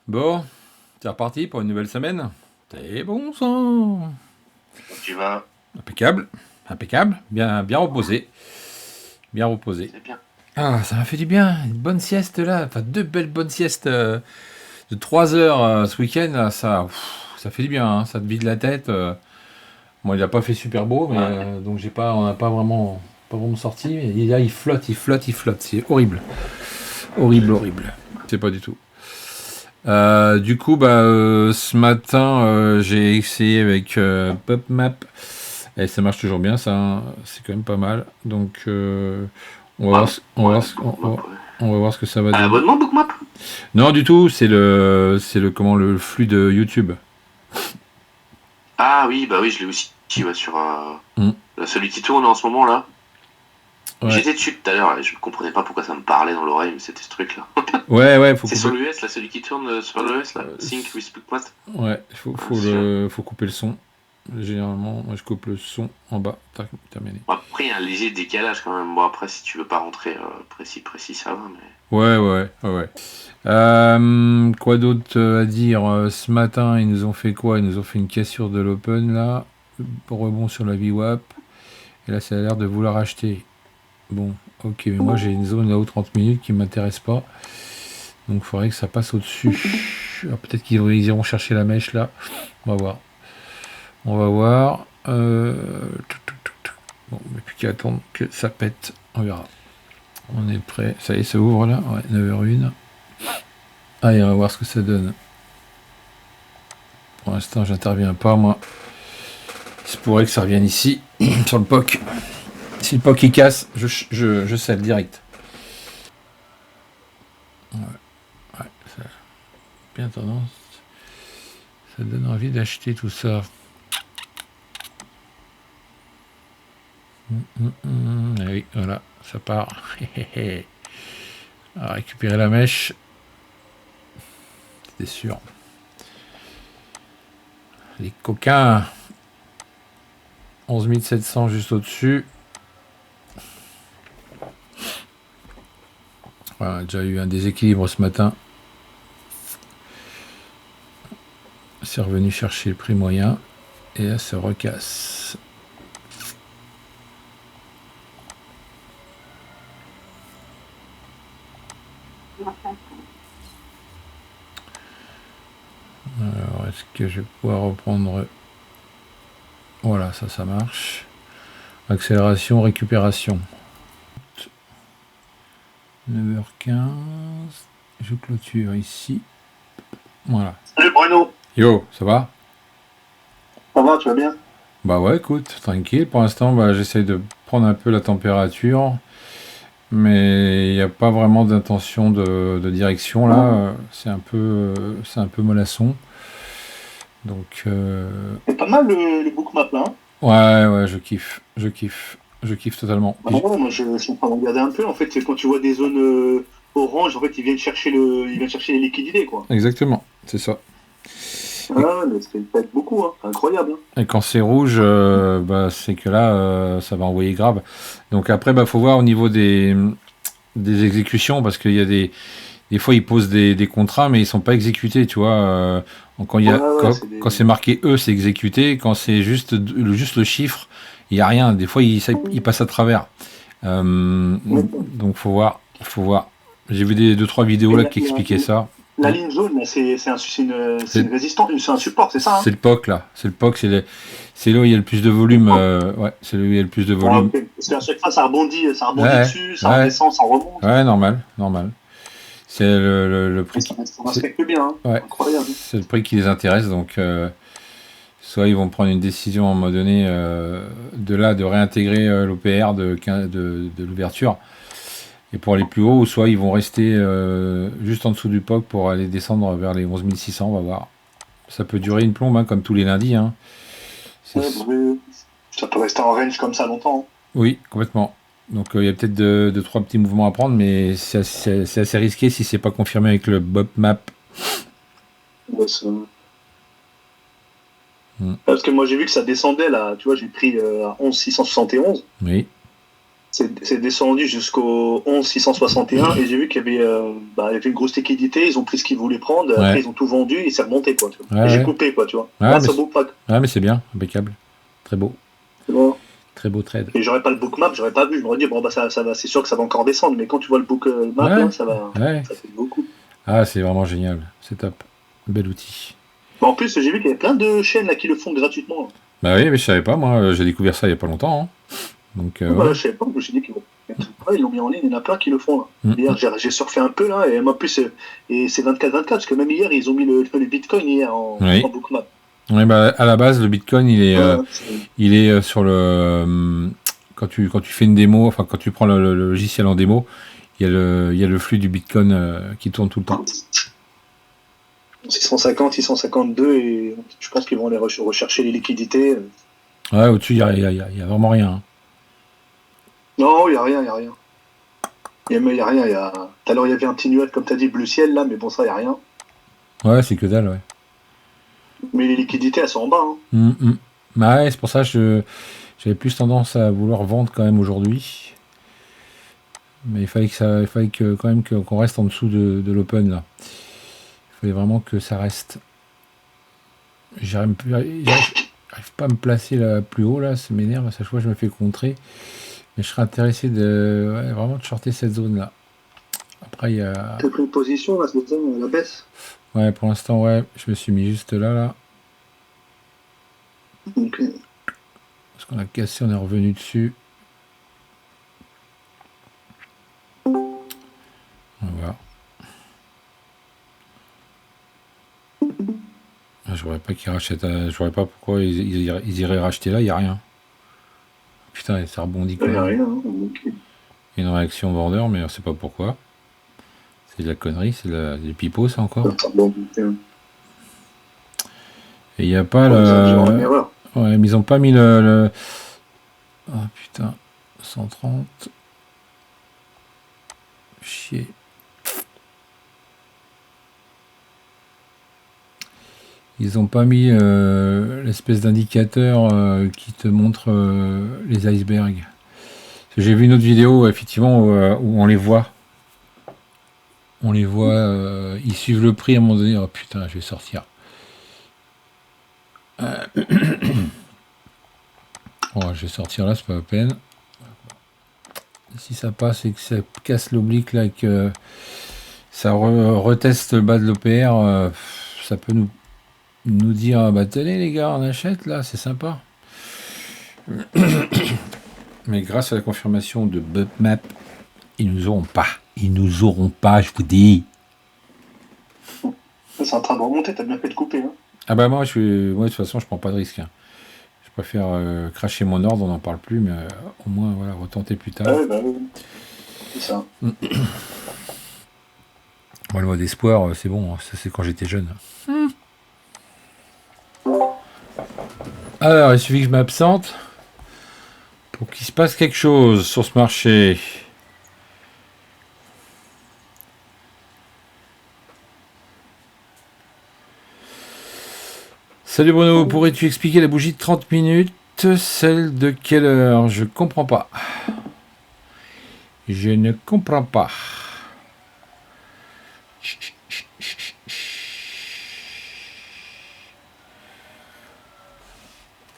Bon, c'est reparti pour une nouvelle semaine. C'est bon sang. Tu vas, Impeccable, impeccable, bien reposé. Bien reposé. c'est bien. Ah, ça m'a fait du bien. Une bonne sieste là. Enfin, deux belles bonnes siestes de 3 heures ce week-end. Là, ça fait du bien, hein. Ça te vide la tête. Moi, il n'a pas fait super beau, mais Ouais. donc on n'a pas vraiment sorti. Mais là, il flotte, il flotte, il flotte. C'est horrible. Horrible, horrible. C'est pas du tout. Du coup, ce matin, j'ai essayé avec PopMap et ça marche toujours bien, ça, hein. C'est quand même pas mal. Donc, on va voir, Ah, on va ouais, voir Bookmap, ouais. on va voir ce que ça va Un donner. abonnement Bookmap? Non, du tout. Le flux de YouTube. Ah oui, bah oui, je l'ai aussi ouais, sur Hmm. celui qui tourne en ce moment là. Ouais. J'étais dessus tout à l'heure, et je ne comprenais pas pourquoi ça me parlait dans l'oreille, mais c'était ce truc-là. Ouais, faut C'est couper. sur l'US là, celui qui tourne sur l'US là. Sync with Bookmap. Ouais, Ah, celui-là. faut couper le son. Généralement, moi, je coupe le son en bas. Terminé. Bon, après, il y a un léger décalage quand même. Bon, après, si tu veux pas rentrer précis, ça va, mais. Ouais. Quoi d'autre à dire? Ce matin, ils nous ont fait quoi? Ils nous ont fait une cassure de l'Open, là. Rebond sur la VWAP. Et là, ça a l'air de vouloir acheter. Bon, ok, mais moi, j'ai une zone là-haut 30 minutes qui ne m'intéresse pas. Donc, il faudrait que ça passe au-dessus. Alors, peut-être qu'ils iront chercher la mèche, là. On va voir. On va voir. Bon, mais plus qu'à attendre que ça pète. On verra. On est prêt. Ça y est, ça ouvre, là. Ouais, 9h01. Allez, on va voir ce que ça donne. Pour l'instant, j'interviens pas, moi. Il se pourrait que ça revienne ici, sur le POC. Si le POC il casse, je scelle direct. Ouais, ça a bien tendance. Ça donne envie d'acheter tout ça. Ah oui, voilà, ça part. On va récupérer la mèche. C'était sûr. Les coquins. 11 700 juste au-dessus. Voilà, on a déjà eu un déséquilibre ce matin. C'est revenu chercher le prix moyen. Et là, ça recasse. Alors, est-ce que je vais pouvoir reprendre... Voilà, ça marche. Accélération, récupération. 9h15. Je clôture ici. Voilà. Salut Bruno! Yo, ça va? Ça va, tu vas bien? Bah ouais, écoute, tranquille. Pour l'instant, j'essaye de prendre un peu la température. Mais il n'y a pas vraiment d'intention de direction là. C'est un peu mollasson. Donc, C'est pas mal le Bookmap là, hein? ouais, je kiffe. Je kiffe totalement. Ah ouais, moi je suis en train de regarder un peu. En fait, c'est quand tu vois des zones orange, en fait, ils viennent chercher les liquidités, quoi. Exactement, c'est ça. Ah, mais ça être beaucoup, hein. C'est incroyable, hein. Et quand c'est rouge, c'est que là, ça va envoyer grave. Donc après, faut voir au niveau des exécutions, parce qu'il y a des fois, ils posent des contrats, mais ils sont pas exécutés, tu vois. Quand, il y a, Ouais, c'est quand des. c'est marqué E, c'est exécuté. Quand c'est juste le chiffre, il n'y a rien. Des fois, il passe à travers. Donc, faut voir. Faut voir. J'ai vu deux, trois vidéos Et là qui expliquaient ça. la ligne jaune, là, c'est C'est une résistance, c'est un support, c'est ça, hein? c'est le POC là. C'est le POC, c'est là où il y a le plus de volume. Ouais, c'est là où il y a le plus de Ah, volume. ok. Parce qu'à chaque fois, ça rebondit Ouais, dessus, ça ouais, redescend, ça remonte. ouais, normal. C'est le prix Ça respecte bien, hein. ouais, Incroyable. c'est le prix qui les intéresse. Donc, soit ils vont prendre une décision à un moment donné de réintégrer l'OPR de l'ouverture et pour aller plus haut, ou soit ils vont rester juste en dessous du POC pour aller descendre vers les 11 600, on va voir. Ça peut durer une plombe, hein, comme tous les lundis. Hein. Ouais, bah oui. Ça peut rester en range comme ça longtemps, hein. Oui, complètement. Donc il y a peut-être deux, trois petits mouvements à prendre, mais c'est assez risqué si c'est pas confirmé avec le Bopmap. Ouais, Hmm. parce que moi, j'ai vu que ça descendait, là. Tu vois, j'ai pris à 11 671. Oui. c'est descendu jusqu'au 11 661 et j'ai vu qu'il y avait, il y avait une grosse liquidité, ils ont pris ce qu'ils voulaient prendre, Ouais. après ils ont tout vendu et c'est remonté, quoi. Tu vois. Ouais, Et j'ai ouais. coupé, quoi, tu vois. Ouais, Grâce mais au bookmap, ouais, mais c'est bien, impeccable. Très beau. tu vois. Très beau trade. Et j'aurais pas le bookmap, j'aurais pas vu, je m'aurais dit, bon, bah ça va, c'est sûr que ça va encore descendre, mais quand tu vois le bookmap, Ouais, là, ouais. ça fait beaucoup. Ah, c'est vraiment génial. C'est top. Bel outil. En plus, j'ai vu qu'il y avait plein de chaînes là qui le font gratuitement, là. Bah oui, mais je savais pas, moi, j'ai découvert ça il y a pas longtemps, hein. Donc, Voilà, ouais. je savais pas, je me suis dit qu'ils ils l'ont mis en ligne, il y en a plein qui le font là. Mm, Hier, mm. j'ai surfé un peu là, et moi, en plus, et c'est 24-24, parce que même hier, ils ont mis le Bitcoin hier Oui. en bookmap. Ouais, bah, à la base, le Bitcoin, Ouais, il est sur le. Quand tu fais une démo, enfin, quand tu prends le logiciel en démo, il y a le flux du Bitcoin qui tourne tout le temps. 650, 652, et je pense qu'ils vont aller rechercher les liquidités. Ouais, au-dessus, il y a vraiment rien, hein. Non, il n'y a rien, il n'y a rien. Il n'y a rien, tout à l'heure, il y avait un petit nuage, comme tu as dit, bleu ciel là, mais bon, ça, il n'y a rien. Ouais, c'est que dalle, ouais. Mais les liquidités, elles sont en bas, hein. Bah ouais, c'est pour ça que j'avais plus tendance à vouloir vendre quand même aujourd'hui. Mais il fallait quand même qu'on reste en dessous de l'open là. Il fallait vraiment que ça reste. J'arrive pas à me placer là plus haut là, ça m'énerve, à chaque fois je me fais contrer. Mais je serais intéressé vraiment de shorter cette zone là. Après il y a. Tu as pris une position là, c'est ça, à la baisse. Ouais, pour l'instant ouais, je me suis mis juste là. Ok. Parce qu'on a cassé, on est revenu dessus. On va voir. Je voudrais pas qu'ils rachètent. Je voudrais pas pourquoi ils iraient racheter là, il n'y a rien. Putain, ça rebondit Il quand n'y a même. rien, hein. Ok. Il y a une réaction vendeur, mais on sait pas pourquoi. C'est de la connerie, c'est du pipeau ça encore. Bon, Et il n'y a pas genre une le. erreur. Ouais, mais ils ont pas mis le. Ah putain, 130. Chier. Ils ont pas mis l'espèce d'indicateur qui te montre les icebergs. J'ai vu une autre vidéo effectivement où on les voit. On les voit, ils suivent le prix à un moment donné. Oh putain, je vais sortir. Oh, je vais sortir là, c'est pas la peine. Si ça passe et que ça casse l'oblique là et que ça reteste le bas de l'OPR, ça peut nous dire ah bah tenez les gars, on achète là, c'est sympa. Mais grâce à la confirmation de Bookmap, ils nous auront pas. Ils nous auront pas, je vous dis. C'est en train de remonter, t'as bien fait de couper, hein. Ah bah moi, de toute façon, je prends pas de risque, hein. Je préfère cracher mon ordre, on n'en parle plus, mais au moins, voilà, retenter plus tard. Ouais, bah oui. C'est ça. Moi, le mode espoir, c'est bon, ça c'est quand j'étais jeune. Alors, il suffit que je m'absente pour qu'il se passe quelque chose sur ce marché. Salut Bruno, pourrais-tu expliquer la bougie de 30 minutes? Celle de quelle heure? Je comprends pas. Je ne comprends pas.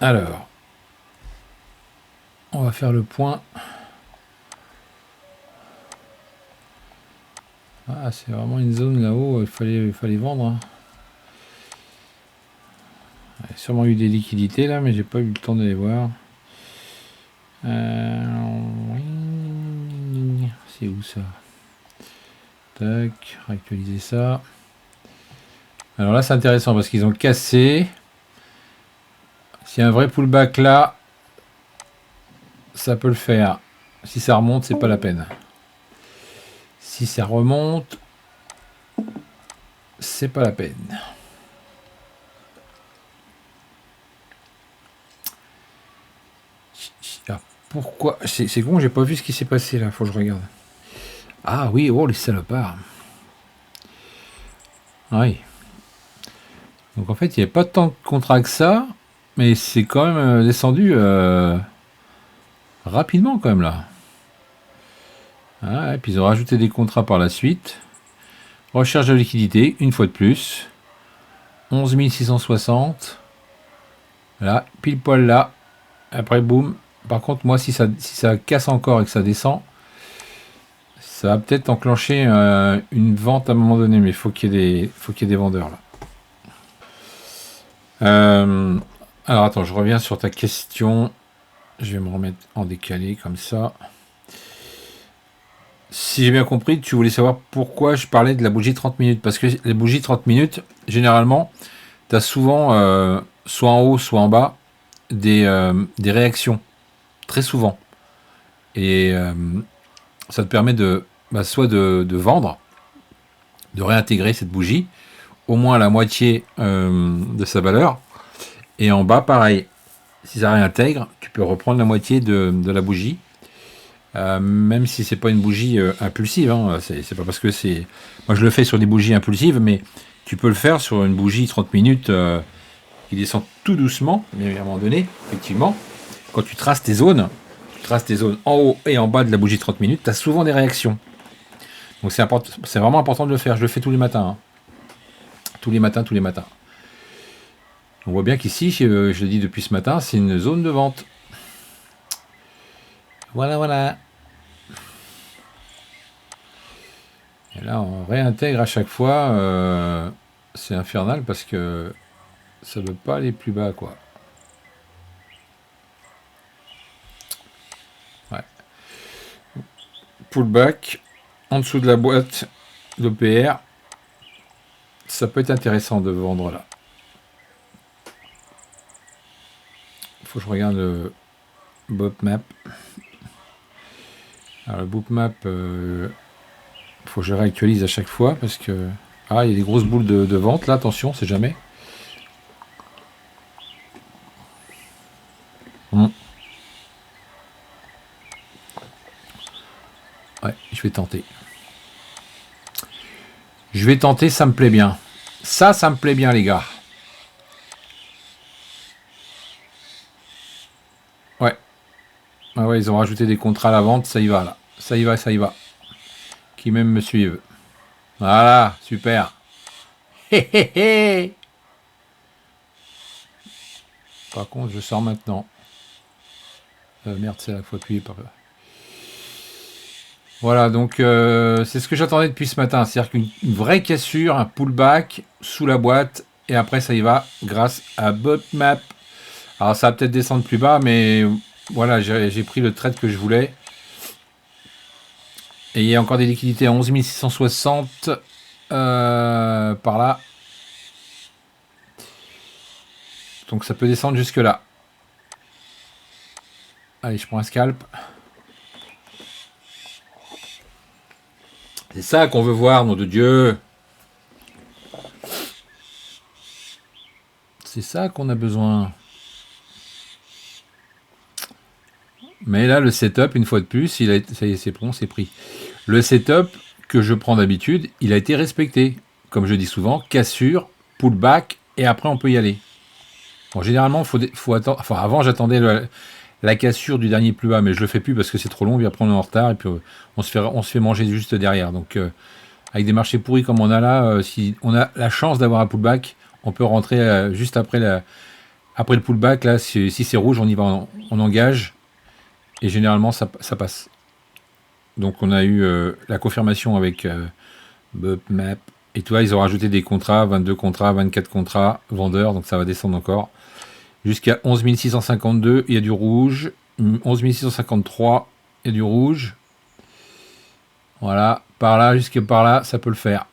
Alors, on va faire le point. Ah, c'est vraiment une zone là-haut, il fallait vendre, hein. Il y a sûrement eu des liquidités là, mais j'ai pas eu le temps d'aller voir. C'est où ça? Tac, réactualiser ça. Alors là, c'est intéressant parce qu'ils ont cassé. S'il y a un vrai pullback là, ça peut le faire. Si ça remonte, c'est pas la peine. Si ça remonte, c'est pas la peine. Ah, pourquoi? C'est con, j'ai pas vu ce qui s'est passé là, faut que je regarde. Ah oui, oh les salopards. Oui. Donc en fait, il n'y avait pas tant de contrats que ça, mais c'est quand même descendu rapidement quand même là. Ah, et puis ils ont rajouté des contrats par la suite. Recherche de liquidité, une fois de plus. 11 660. Là, pile poil là. Après, boum. Par contre, moi, si ça casse encore et que ça descend, ça va peut-être enclencher une vente à un moment donné. Mais il faut qu'il y ait des vendeurs là. Alors attends, je reviens sur ta question. Je vais me remettre en décalé comme ça. Si j'ai bien compris, tu voulais savoir pourquoi je parlais de la bougie 30 minutes. Parce que les bougies 30 minutes, généralement, tu as souvent, soit en haut, soit en bas, des réactions. Très souvent. Et ça te permet soit de vendre, de réintégrer cette bougie, au moins à la moitié de sa valeur. Et en bas, pareil. Si ça réintègre, tu peux reprendre la moitié de la bougie. Même si c'est pas une bougie impulsive, hein, c'est pas parce que c'est. Moi je le fais sur des bougies impulsives, mais tu peux le faire sur une bougie 30 minutes qui descend tout doucement, mais à un moment donné, effectivement, quand tu traces tes zones en haut et en bas de la bougie 30 minutes, tu as souvent des réactions. Donc c'est vraiment important de le faire. Je le fais tous les matins. Hein. Tous les matins. On voit bien qu'ici, je le dis depuis ce matin, c'est une zone de vente. Voilà. Et là, on réintègre à chaque fois. C'est infernal parce que ça ne veut pas aller plus bas, quoi. Ouais. Pullback, en dessous de la boîte d'OPR. Ça peut être intéressant de vendre là. Il faut que je regarde le bookmap. Alors le bookmap, faut que je réactualise à chaque fois parce que... Ah, il y a des grosses boules de vente là, attention, c'est jamais. Ouais, je vais tenter. Ça me plaît bien. Ça me plaît bien, les gars. Ouais. Ah ouais, ils ont rajouté des contrats à la vente, ça y va là. Ça y va. Qui même me suivent. Voilà, super. Hé hé hé. Par contre, je sors maintenant. Merde, c'est là, faut appuyer par là. Voilà, donc c'est ce que j'attendais depuis ce matin. C'est-à-dire qu'une vraie cassure, un pullback sous la boîte, et après ça y va grâce à Bookmap. Alors ça va peut-être descendre plus bas, mais voilà, j'ai pris le trade que je voulais. Et il y a encore des liquidités à 11 660 par là. Donc ça peut descendre jusque là. Allez, je prends un scalp. C'est ça qu'on veut voir, nom de Dieu. C'est ça qu'on a besoin. Mais là, le setup, une fois de plus, ça y est, c'est bon, c'est pris. Le setup que je prends d'habitude, il a été respecté. Comme je dis souvent, cassure, pullback, et après on peut y aller. Bon, généralement, faut attendre. Enfin, avant, j'attendais la cassure du dernier plus bas, mais je le fais plus parce que c'est trop long, puis après on est en retard, et puis on se fait manger juste derrière. Donc, avec des marchés pourris comme on a là, si on a la chance d'avoir un pullback, on peut rentrer juste après le pullback. Là, si c'est rouge, on y va, on engage. Et généralement, ça passe. Donc, on a eu la confirmation avec Bookmap. Et toi, ils ont rajouté des contrats, 22 contrats, 24 contrats, vendeurs. Donc, ça va descendre encore. Jusqu'à 11 652, il y a du rouge. 11 653, il y a du rouge. Voilà. Par là, jusque par là, ça peut le faire.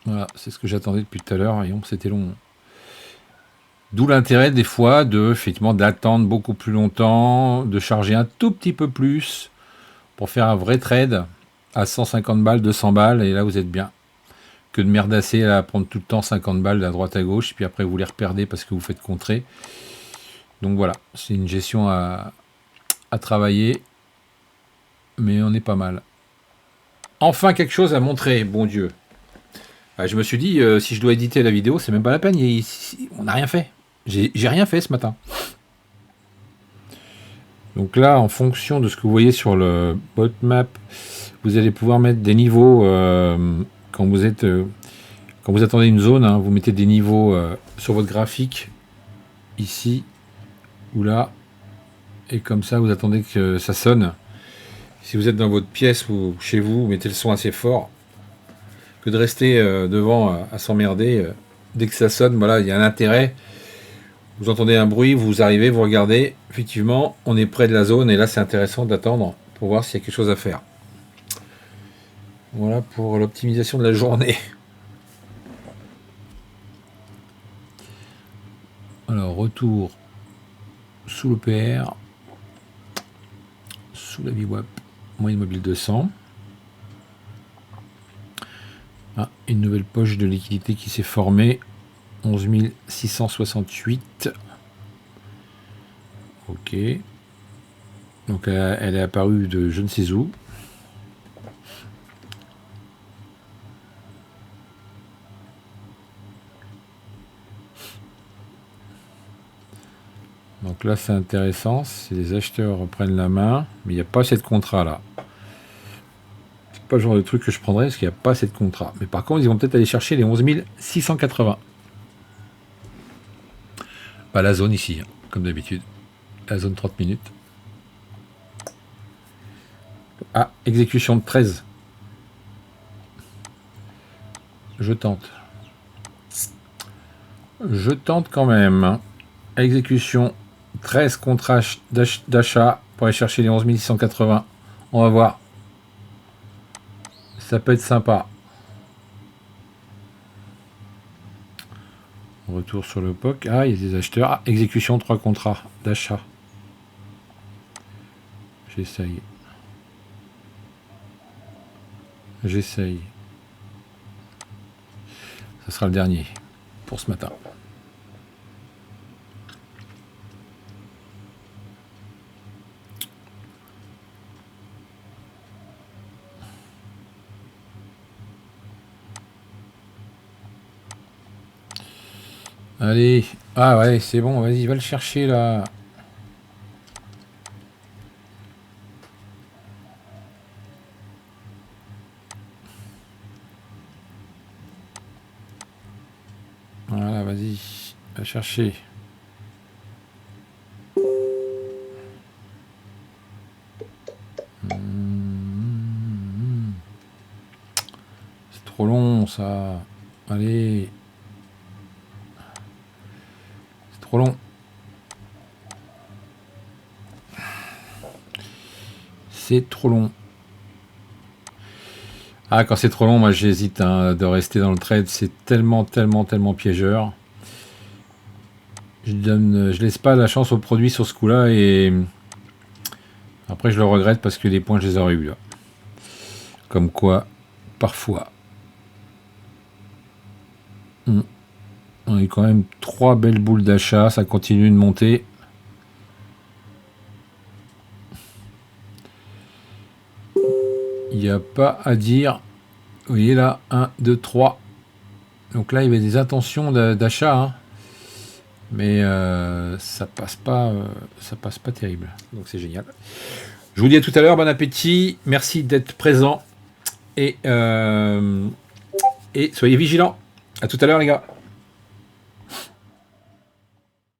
Voilà, c'est ce que j'attendais depuis tout à l'heure. Et c'était long. D'où l'intérêt des fois effectivement d'attendre beaucoup plus longtemps, de charger un tout petit peu plus pour faire un vrai trade à 150 balles, 200 balles, et là vous êtes bien. Que de merdasser à prendre tout le temps 50 balles à droite à gauche, puis après vous les reperdez parce que vous faites contrer. Donc voilà, c'est une gestion à travailler, mais on est pas mal. Enfin quelque chose à montrer, bon Dieu. Je me suis dit, si je dois éditer la vidéo, c'est même pas la peine, on n'a rien fait. J'ai rien fait ce matin. Donc là, en fonction de ce que vous voyez sur le bootmap, vous allez pouvoir mettre des niveaux quand vous attendez une zone. Hein, vous mettez des niveaux sur votre graphique, ici ou là, et comme ça, vous attendez que ça sonne. Si vous êtes dans votre pièce ou chez vous, vous mettez le son assez fort, que de rester devant à s'emmerder. Dès que ça sonne, voilà, il y a un intérêt. Vous entendez un bruit, vous arrivez, vous regardez, effectivement, on est près de la zone, et là c'est intéressant d'attendre pour voir s'il y a quelque chose à faire. Voilà pour l'optimisation de la journée. Alors, retour sous l'OPR, sous la VWAP, moyenne mobile 200. Ah, une nouvelle poche de liquidité qui s'est formée. 11 668. Ok. Donc elle est apparue de je ne sais où. Donc là c'est intéressant, si les acheteurs reprennent la main, mais il n'y a pas assez de contrat là. C'est pas le genre de truc que je prendrais parce qu'il n'y a pas assez de contrat. Mais par contre ils vont peut-être aller chercher les 11 680. Bah, la zone ici, hein, comme d'habitude. La zone 30 minutes. Ah, exécution de 13. Je tente. Je tente quand même. Exécution 13 contrats d'achat pour aller chercher les 11 680. On va voir. Ça peut être sympa. Retour sur le POC. Ah, il y a des acheteurs. Ah, exécution 3 contrats d'achat. J'essaye. J'essaye. Ça sera le dernier pour ce matin. Allez. Ah ouais, c'est bon. Vas-y, va le chercher là. Voilà, vas-y. Va chercher. C'est trop long ça. Allez. C'est trop long. C'est trop long. Ah, quand c'est trop long, moi j'hésite hein, de rester dans le trade. C'est tellement piégeur. Je laisse pas la chance au produit sur ce coup-là et après je le regrette parce que les points je les aurais eu là. Comme quoi, parfois. On a eu quand même 3 belles boules d'achat, ça continue de monter. Il n'y a pas à dire. Vous voyez là, 1, 2, 3. Donc là, il y avait des intentions d'achat. Hein. Mais ça passe pas terrible. Donc c'est génial. Je vous dis à tout à l'heure, bon appétit. Merci d'être présent. Et soyez vigilants. À tout à l'heure les gars.